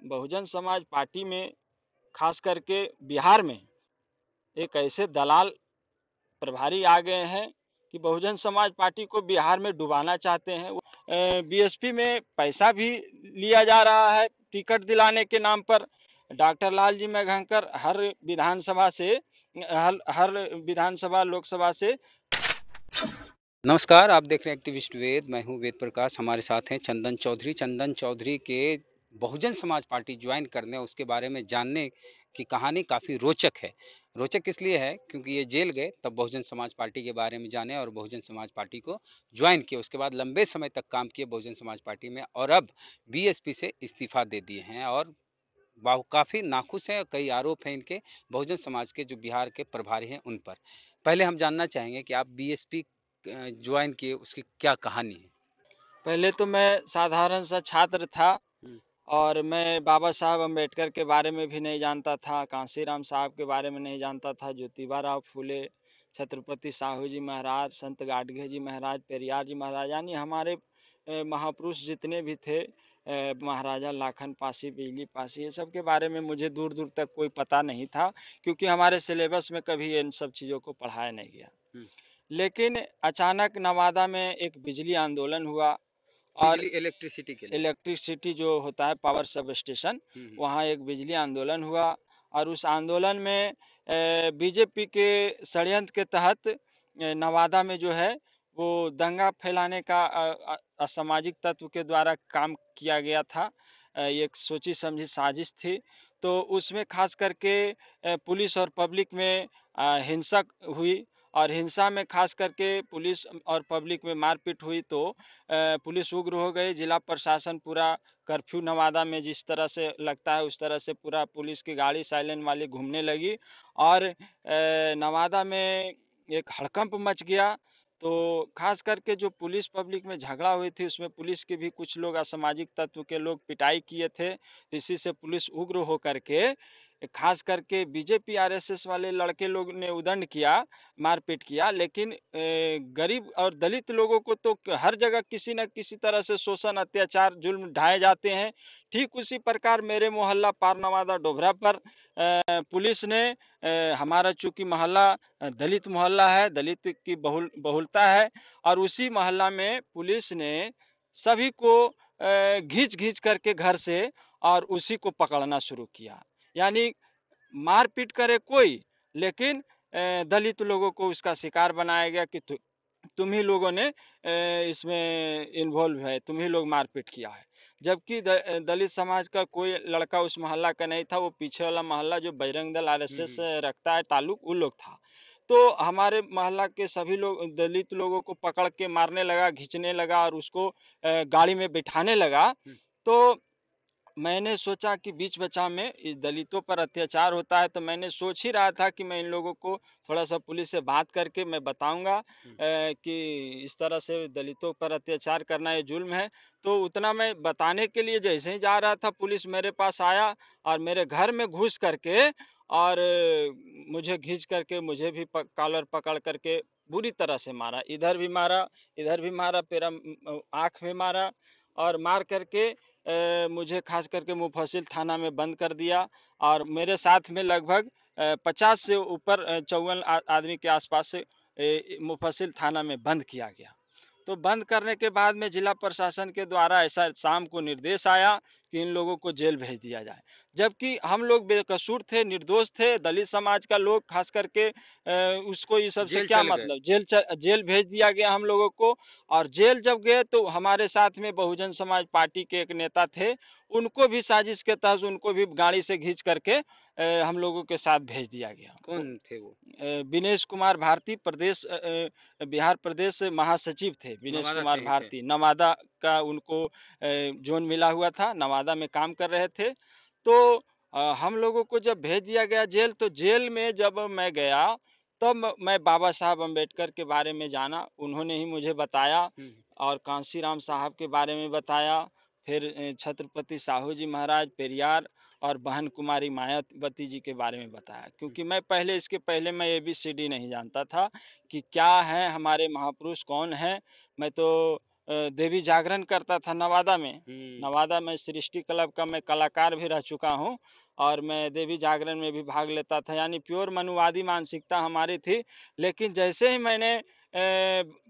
Bahujan Samaj party में खास करके बिहार में एक ऐसे दलाल प्रभारी आ गए हैं कि बहुजन समाज पार्टी को बिहार में डुबाना चाहते हैं। बीएसपी में पैसा भी लिया जा रहा है टिकट दिलाने के नाम पर। डॉक्टर लाल जी मेघंकर हर विधानसभा से हर विधानसभा लोकसभा से। नमस्कार, आप देख रहे हैं एक्टिविस्ट वेद। मैं हूं वेद प्रकाश। हमारे साथ हैं चंदन चौधरी। चंदन चौधरी के बहुजन समाज पार्टी ज्वाइन करने उसके बारे में जानने की कहानी काफ़ी रोचक है। रोचक इसलिए है क्योंकि ये जेल गए तब बहुजन समाज पार्टी के बारे में जाने और बहुजन समाज पार्टी को ज्वाइन किया। उसके बाद लंबे समय तक काम किए बहुजन समाज पार्टी में और अब बीएसपी से इस्तीफा दे दिए हैं और काफ़ी नाखुश हैं। कई आरोप हैं इनके बहुजन समाज के जो बिहार के प्रभारी हैं उन पर। पहले हम जानना चाहेंगे कि आप बीएसपी ज्वाइन किए उसकी क्या कहानी है? पहले तो मैं साधारण सा छात्र था हम्म, और मैं बाबा साहब अम्बेडकर के बारे में भी नहीं जानता था, कांशीराम साहब के बारे में नहीं जानता था, ज्योतिबा राव फूले, छत्रपति साहू जी महाराज, संत गाडगे जी महाराज, पेरियार जी महाराज, यानी हमारे महापुरुष जितने भी थे, महाराजा लाखन पासी, बिजली पासी, ये सब के बारे में मुझे दूर दूर तक कोई पता नहीं था, क्योंकि हमारे सिलेबस में कभी इन सब चीज़ों को पढ़ाया नहीं गया। हम्म। लेकिन अचानक नवादा में एक बिजली आंदोलन हुआ और बिजली इलेक्ट्रिसिटी के लिए। इलेक्ट्रिसिटी जो होता है पावर सब स्टेशन, हम्म, वहाँ एक बिजली आंदोलन हुआ और उस आंदोलन में बीजेपी के षड्यंत्र के तहत नवादा में जो है वो दंगा फैलाने का असामाजिक तत्व के द्वारा काम किया गया था। ये एक सोची समझी साजिश थी। तो उसमें खास करके पुलिस और पब्लिक में हिंसक हुई और हिंसा में खास करके पुलिस और पब्लिक में मारपीट हुई। तो पुलिस उग्र हो गई, जिला प्रशासन पूरा कर्फ्यू नवादा में जिस तरह से लगता है उस तरह से पूरा पुलिस की गाड़ी साइलेंट वाली घूमने लगी और नवादा में एक हड़कंप मच गया। तो खास करके जो पुलिस पब्लिक में झगड़ा हुई थी उसमें पुलिस के भी कुछ लोग असामाजिक तत्व के लोग पिटाई किए थे। इसी से पुलिस उग्र होकर के खास करके बीजेपी आरएसएस वाले लड़के लोग ने उदंड किया, मारपीट किया। लेकिन गरीब और दलित लोगों को तो हर जगह किसी न किसी तरह से शोषण, अत्याचार, जुल्म ढाए जाते हैं। ठीक उसी प्रकार मेरे मोहल्ला पार नवादा डोभरा पर पुलिस ने हमारा चूंकि मोहल्ला दलित मोहल्ला है, दलित की बहुलता है, और उसी मोहल्ला में पुलिस ने सभी को घींच घींच करके घर से और उसी को पकड़ना शुरू किया। यानी मारपीट करे कोई, लेकिन दलित लोगों को उसका शिकार बनाया गया कि तुम ही लोगों ने इसमें इन्वॉल्व है, तुम ही लोग मारपीट किया है। जबकि दलित समाज का कोई लड़का उस मोहल्ला का नहीं था, वो पीछे वाला मोहल्ला जो बजरंग दल आरएसएस हम्म। रखता है ताल्लुक, वो लोग था। तो हमारे मोहल्ला के सभी लोग दलित लोगों को पकड़ के मारने लगा, खींचने लगा और उसको गाड़ी में बिठाने लगा। हम्म, तो मैंने सोचा कि बीच बचाव में इस दलितों पर अत्याचार होता है, तो मैंने सोच ही रहा था कि मैं इन लोगों को थोड़ा सा पुलिस से बात करके मैं बताऊंगा हम्म, कि इस तरह से दलितों पर अत्याचार करना ये जुल्म है। तो उतना मैं बताने के लिए जैसे ही जा रहा था, पुलिस मेरे पास आया और मेरे घर में घुस करके और मुझे खींच करके मुझे भी कॉलर पकड़ करके बुरी तरह से मारा, इधर भी मारा, इधर भी मारा, पेरा आँख में मारा और मार करके मुझे खास करके मुफस्सिल थाना में बंद कर दिया। और मेरे साथ में लगभग 50 से ऊपर 54 आदमी के आसपास से मुफस्सिल थाना में बंद किया गया। तो बंद करने के बाद में जिला प्रशासन के द्वारा ऐसा शाम को निर्देश आया कि इन लोगों को जेल भेज दिया जाए, जबकि हम लोग बेकसूर थे, निर्दोष थे। दलित समाज का लोग खास करके उसको ये सब से जेल क्या चल गए। मतलब, जेल भेज दिया गया हम लोगों को। और जेल जब गए तो हमारे साथ में बहुजन समाज पार्टी के एक नेता थे, उनको भी साजिश के तहत उनको भी गाड़ी से खींच करके हम लोगों के साथ भेज दिया गया। कौन थे वो? विनेश कुमार भारती प्रदेश बिहार प्रदेश महासचिव थे। विनेश नवादा से कुमार ही थे। भारती नवादा का उनको जोन मिला हुआ था, नवादा में काम कर रहे थे। तो हम लोगों को जब भेज दिया गया जेल, तो जेल में जब मैं गया तब मैं बाबा साहब अम्बेडकर के बारे में जाना, उन्होंने ही मुझे बताया हम्म, और कांशीराम साहब के बारे में बताया। फिर छत्रपति साहू जी महाराज, पेरियार और बहन कुमारी मायावती जी के बारे में बताया, क्योंकि मैं पहले इसके पहले मैं ABCD नहीं जानता था कि क्या है, हमारे महापुरुष कौन है। मैं तो देवी जागरण करता था नवादा में। हम्म। नवादा में सृष्टि क्लब का मैं कलाकार भी रह चुका हूँ, और मैं देवी जागरण में भी भाग लेता था। यानी प्योर मनुवादी मानसिकता हमारी थी। लेकिन जैसे ही मैंने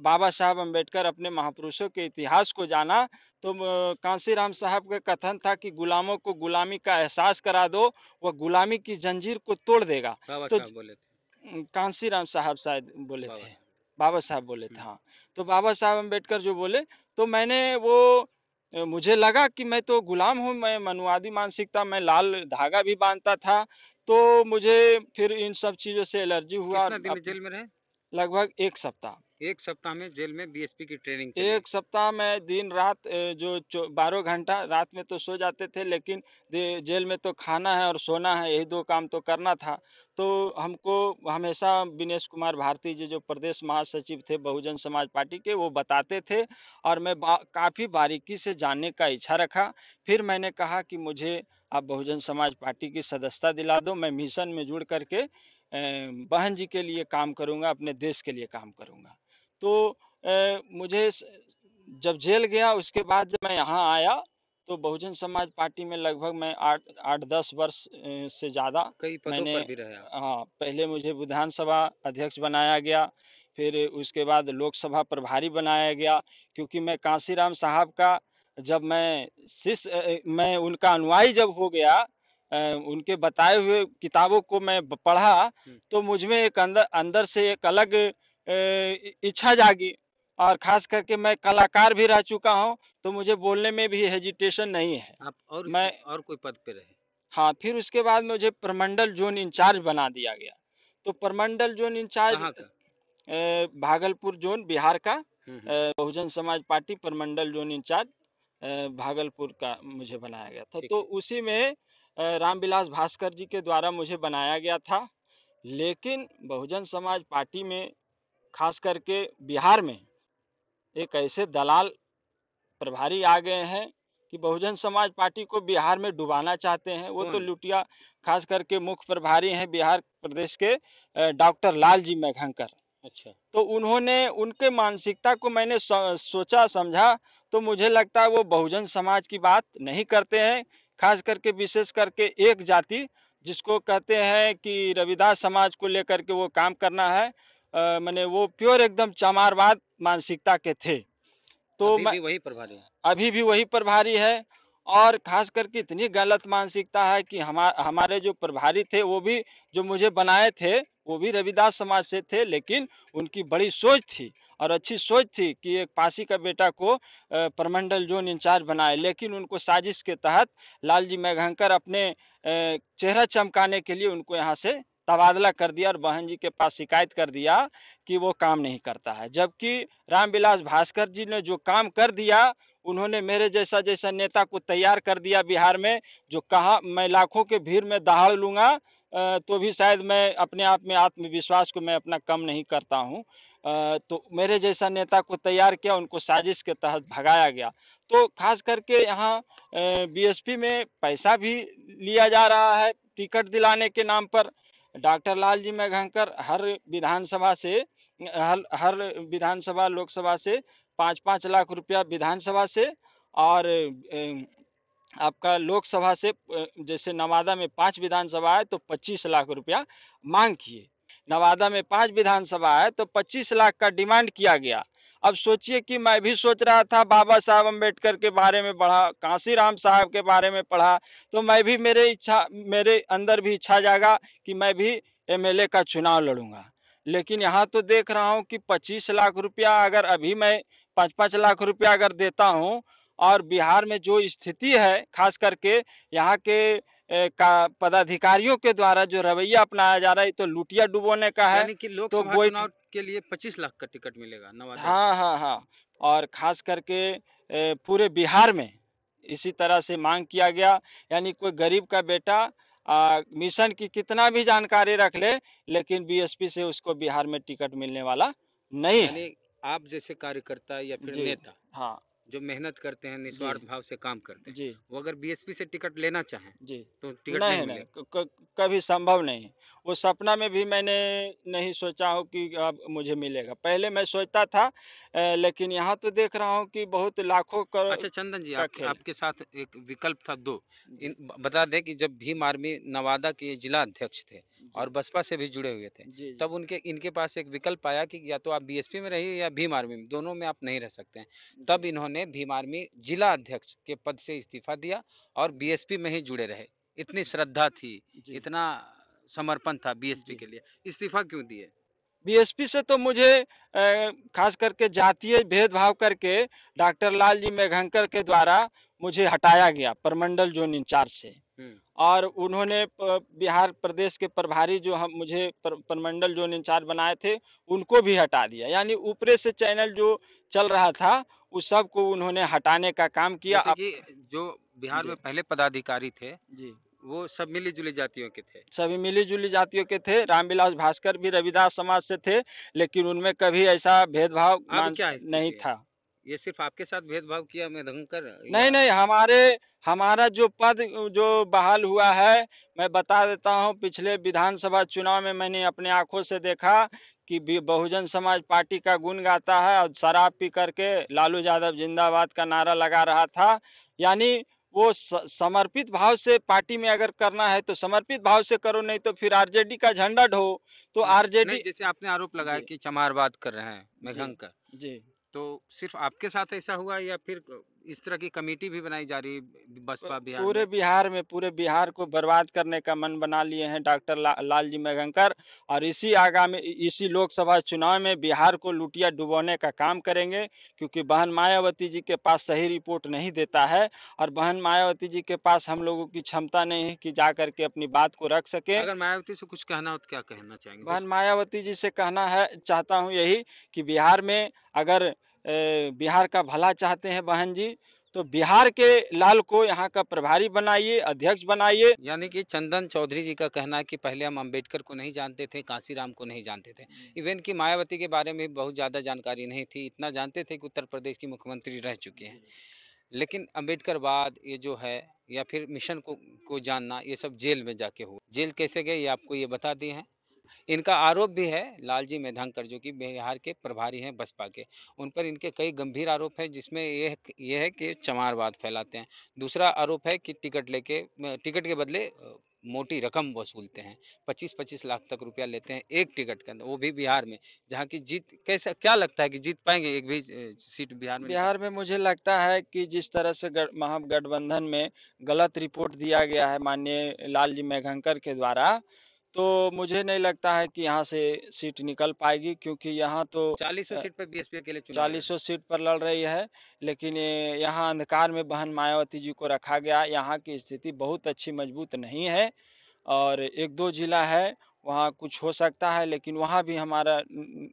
बाबा साहब अम्बेडकर अपने महापुरुषों के इतिहास को जाना, तो कांसीराम साहब का कथन था कि गुलामों को गुलामी का एहसास करा दो, वह गुलामी की जंजीर को तोड़ देगा। बाबा तो साहब बोले थे। कांसीराम साहब शायद बोले बाबा थे, साहब। बाबा साहब बोले थे, हम्म। हाँ। तो बाबा साहब अम्बेडकर जो बोले, तो मैंने वो मुझे लगा कि मैं तो गुलाम हूँ, मैं मनुवादी मानसिकता, मैं लाल धागा भी बांधता था। तो मुझे फिर इन सब चीज़ों से एलर्जी हुआ, कितना और दिन जेल में रहे? लगभग 1 सप्ताह। एक सप्ताह में जेल में बीएसपी की ट्रेनिंग चली। 1 सप्ताह में दिन रात, जो 12 घंटा रात में तो सो जाते थे, लेकिन जेल में तो खाना है और सोना है, यही 2 काम तो करना था। तो हमको हमेशा विनेश कुमार भारती जी, जो प्रदेश महासचिव थे बहुजन समाज पार्टी के, वो बताते थे, और मैं काफ़ी बारीकी से जानने का इच्छा रखा। फिर मैंने कहा कि मुझे आप बहुजन समाज पार्टी की सदस्यता दिला दो, मैं मिशन में जुड़ करके बहन जी के लिए काम करूंगा, अपने देश के लिए काम करूंगा। तो मुझे जब जेल गया, उसके बाद जब मैं यहाँ आया, तो बहुजन समाज पार्टी में लगभग मैं 8 8 10 वर्ष से ज़्यादा कई पदों मैंने, पर भी रहे आप। हाँ, पहले मुझे विधानसभा अध्यक्ष बनाया गया, फिर उसके बाद लोकसभा प्रभारी बनाया गया। क्योंकि मैं कांसीराम साहब का, जब मैं मैं उनका अनुयायी जब हो गया, उनके बताए हुए किताबों को मैं पढ़ा, हम्म। तो मुझ में एक अंदर अंदर से एक अलग इच्छा जागी। और खास करके मैं कलाकार भी रह चुका हूँ, तो मुझे बोलने में भी हेजिटेशन नहीं है। आप और मैं, इसके और कोई पद पे रहे? हाँ, फिर उसके बाद मुझे प्रमंडल जोन इंचार्ज बना दिया गया। तो प्रमंडल जोन इंचार्ज, कहाँ का? भागलपुर जोन बिहार का, हम्म। बहुजन समाज पार्टी प्रमंडल जोन इंचार्ज भागलपुर का मुझे बनाया गया था। ठीक तो है। उसी में रामविलास भास्कर जी के द्वारा मुझे बनाया गया था। लेकिन बहुजन समाज पार्टी में, खास करके बिहार में, एक ऐसे दलाल प्रभारी आ गए हैं कि बहुजन समाज पार्टी को बिहार में डुबाना चाहते हैं। वो तो कौन? लुटिया, खास करके मुख्य प्रभारी हैं बिहार प्रदेश के डॉक्टर लाल जी मेघंकर। अच्छा। तो उन्होंने, उनके मानसिकता को मैंने सोचा समझा, तो मुझे लगता है वो बहुजन समाज की बात नहीं करते हैं। खास करके विशेष करके एक जाति, जिसको कहते हैं कि रविदास समाज को लेकर के वो काम करना है। मैंने वो प्योर एकदम चमारवाद मानसिकता के थे। तो अभी मैं, भी वही प्रभारी है? अभी भी वही प्रभारी है। और खास करके इतनी गलत मानसिकता है कि हमारे जो प्रभारी थे, वो भी, जो मुझे बनाए थे, वो भी रविदास समाज से थे। लेकिन उनकी बड़ी सोच थी, और अच्छी सोच थी कि एक पासी का बेटा को प्रमंडल जोन इंचार्ज बनाए। लेकिन उनको साजिश के तहत लालजी मेघंकर अपने चेहरा चमकाने के लिए उनको यहाँ से तबादला कर दिया, और बहन जी के पास शिकायत कर दिया कि वो काम नहीं करता है। जबकि रामविलास भास्कर जी ने जो काम कर दिया, उन्होंने मेरे जैसा जैसा नेता को तैयार कर दिया बिहार में, जो कहा मैं लाखों के भीड़ में दहाड़ लूंगा, तो भी शायद मैं अपने आप में आत्मविश्वास को मैं अपना कम नहीं करता हूँ। तो मेरे जैसा नेता को तैयार किया, उनको साजिश के तहत भगाया गया। तो खास करके यहाँ बीएसपी में पैसा भी लिया जा रहा है टिकट दिलाने के नाम पर। डॉक्टर लालजी मेघंकर विधानसभा से हर विधानसभा लोकसभा से 5 5 लाख रुपया विधानसभा से, और आपका लोकसभा से, जैसे नवादा में 5 विधानसभा है तो 25 लाख रुपया मांग किए। नवादा में 5 विधानसभा है तो 25 लाख का डिमांड किया गया। अब सोचिए कि मैं भी सोच रहा था, बाबा साहब अम्बेडकर के बारे में पढ़ा, कांसीराम साहब के बारे में पढ़ा, तो मैं भी, मेरे अंदर भी इच्छा जागा कि मैं भी एमएलए का चुनाव लड़ूंगा। लेकिन यहाँ तो देख रहा हूँ कि 25 लाख रुपया, अगर अभी मैं 5 5 लाख रुपया अगर देता हूँ, और बिहार में जो स्थिति है, खास करके यहाँ के का पदाधिकारियों के द्वारा जो रवैया अपनाया जा रहा है, तो लुटिया डुबोने का है। यानी कि तो लोकसभा गोई, चुनाव के लिए 25 लाख का टिकट मिलेगा नवादा से? हाँ हाँ हाँ, और खास करके पूरे बिहार में इसी तरह से मांग किया गया। यानी कोई गरीब का बेटा मिशन की कितना भी जानकारी रख ले, लेकिन बीएसपी से उसको बिहार में टिकट मिलने वाला नहीं यानी है। आप जैसे कार्यकर्ता या फिर जी, नेता हाँ, जो मेहनत करते हैं, जी निस्वार्थ भाव से काम करते हैं, जी वो अगर बीएसपी से टिकट लेना चाहें जी। तो टिकट नहीं नहीं, नहीं, मिलेगा। कभी संभव नहीं। वो सपना में भी मैंने नहीं सोचा हो कि अब मुझे मिलेगा। पहले मैं सोचता था लेकिन यहाँ तो देख रहा हूँ कि बहुत लाखों अच्छा चंदन जी, का आपके खेल है। आपके साथ एक विकल्प था दो। जी, बता दें कि जब भीम आर्मी नवादा के जिला अध्यक्ष थे जी, और बसपा से भी जुड़े हुए थे, जी, जी, तब उनके इनके पास एक विकल्प आया कि या तो आप बीएसपी में रहिए या भीम आर्मी में, दोनों में आप नहीं रह सकते हैं। जी, तब इन्होंने भीम आर्मी जिला अध्यक्ष के पद से इस्तीफा दिया और बीएसपी में ही जुड़े रहे। इतनी श्रद्धा थी, जी, इतना समर्पण था बीएसपी जी। के लिए, इस्तीफा क्यों दिए? बीएसपी से तो मुझे खास करके जातीय भेदभाव करके डॉक्टर लालजी मेघंकर के द्वारा मुझे हटाया गया प्रमंडल जोन इंचार्ज से। हम्म। और उन्होंने बिहार प्रदेश के प्रभारी जो हम मुझे प्रमंडल जोन इंचार्ज बनाए थे उनको भी हटा दिया। यानी ऊपरे से चैनल जो चल रहा था उस सब को उन्होंने हटाने का काम किया। जैसे अब कि जो बिहार जी में पहले पदाधिकारी थे, जी वो सब मिली जुली जातियों के थे। सभी मिली जुली जातियों के थे। रामविलास भास्कर भी रविदास समाज से थे लेकिन उनमें कभी ऐसा भेदभाव अब मान क्या नहीं स्थिति है? था। ये सिर्फ आपके साथ भेदभाव किया मेधंकर नहीं या नहीं, हमारा जो पद जो बहाल हुआ है, मैं बता देता हूँ। पिछले विधानसभा चुनाव में मैंने अपने आंखों से देखा कि बहुजन समाज पार्टी का गुण गाता है और शराब पी करके लालू यादव जिंदाबाद का नारा लगा रहा था। यानी वो समर्पित भाव से पार्टी में अगर करना है तो समर्पित भाव से करो, नहीं तो फिर आरजेडी का झंडा ढो। तो नहीं, आरजेडी जैसे आपने आरोप लगाया जी कि चमारवाद कर रहे हैं जी मेघंकर, जी। तो सिर्फ आपके साथ ऐसा हुआ या फिर इस तरह की कमेटी भी बनाई जा रही है बसपा बिहार में? पूरे बिहार को बर्बाद करने का मन बना लिए हैं डॉक्टर लालजी मेघंकर। और इसी लोकसभा चुनाव में बिहार को लुटिया डुबोने का काम करेंगे। क्योंकि बहन मायावती जी के पास सही रिपोर्ट नहीं देता है और बहन मायावती जी के पास हम लोगों की क्षमता नहीं है कि जा करके अपनी बात को रख सके। अगर मायावती से कुछ कहना हो तो क्या कहना चाहेंगे? बहन मायावती जी से कहना है चाहता हूँ यही कि बिहार में अगर बिहार का भला चाहते हैं बहन जी, तो बिहार के लाल को यहाँ का प्रभारी बनाइए, अध्यक्ष बनाइए। यानी कि चंदन चौधरी जी का कहना है कि पहले हम अंबेडकर को नहीं जानते थे, कांसीराम को नहीं जानते थे, इवन कि मायावती के बारे में बहुत ज़्यादा जानकारी नहीं थी। इतना जानते थे कि उत्तर प्रदेश की मुख्यमंत्री रह चुके हैं, लेकिन अंबेडकरवाद ये जो है या फिर मिशन को जानना, ये सब जेल में जाके हुआ। जेल कैसे गए ये आपको ये बता दिए हैं। इनका आरोप भी है लालजी मेधांकर जो कि बिहार के प्रभारी हैं बसपा के, उन पर इनके कई गंभीर आरोप है, जिसमें ये है कि चमारवाद फैलाते हैं। दूसरा आरोप है कि टिकट के बदले मोटी रकम वसूलते हैं, 25-25 लाख तक रुपया लेते हैं एक टिकट के अंदर, वो भी बिहार में, जहाँ की जीत कैसा क्या लगता है कि जीत पाएंगे एक भी सीट बिहार में निकल? बिहार में मुझे लगता है कि जिस तरह से महागठबंधन में गलत रिपोर्ट दिया गया है माननीय लालजी मेघंकर के द्वारा, तो मुझे नहीं लगता है कि यहाँ से सीट निकल पाएगी। क्योंकि यहाँ तो 40 सीट पर बीएसपी अकेले चुनाव लड़ रही चालीसों सीट पर लड़ रही है। लेकिन यहाँ अंधकार में बहन मायावती जी को रखा गया। यहाँ की स्थिति बहुत अच्छी मजबूत नहीं है। और एक दो जिला है वहाँ कुछ हो सकता है लेकिन वहाँ भी हमारा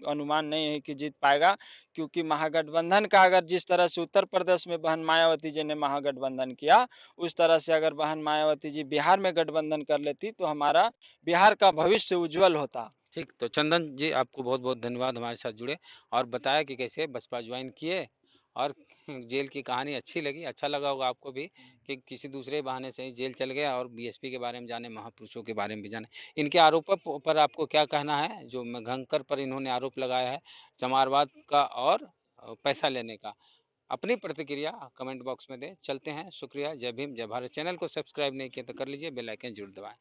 अनुमान नहीं है कि जीत पाएगा। क्योंकि महागठबंधन का अगर जिस तरह से उत्तर प्रदेश में बहन मायावती जी ने महागठबंधन किया, उस तरह से अगर बहन मायावती जी बिहार में गठबंधन कर लेती तो हमारा बिहार का भविष्य उज्जवल होता। ठीक। तो चंदन जी आपको बहुत बहुत धन्यवाद हमारे साथ जुड़े और बताया कि कैसे बसपा ज्वाइन किए और जेल की कहानी अच्छी लगी, अच्छा लगा होगा आपको भी कि किसी दूसरे बहाने से ही जेल चल गया और बीएसपी के बारे में जाने, महापुरुषों के बारे में भी जाने। इनके आरोपों पर आपको क्या कहना है जो मेघंकर पर इन्होंने आरोप लगाया है चमारवाद का और पैसा लेने का? अपनी प्रतिक्रिया कमेंट बॉक्स में दें। चलते हैं, शुक्रिया, जय भीम, जय भारत। चैनल को सब्सक्राइब नहीं किया तो कर लीजिए, बेल आइकन जरूर दबाएं।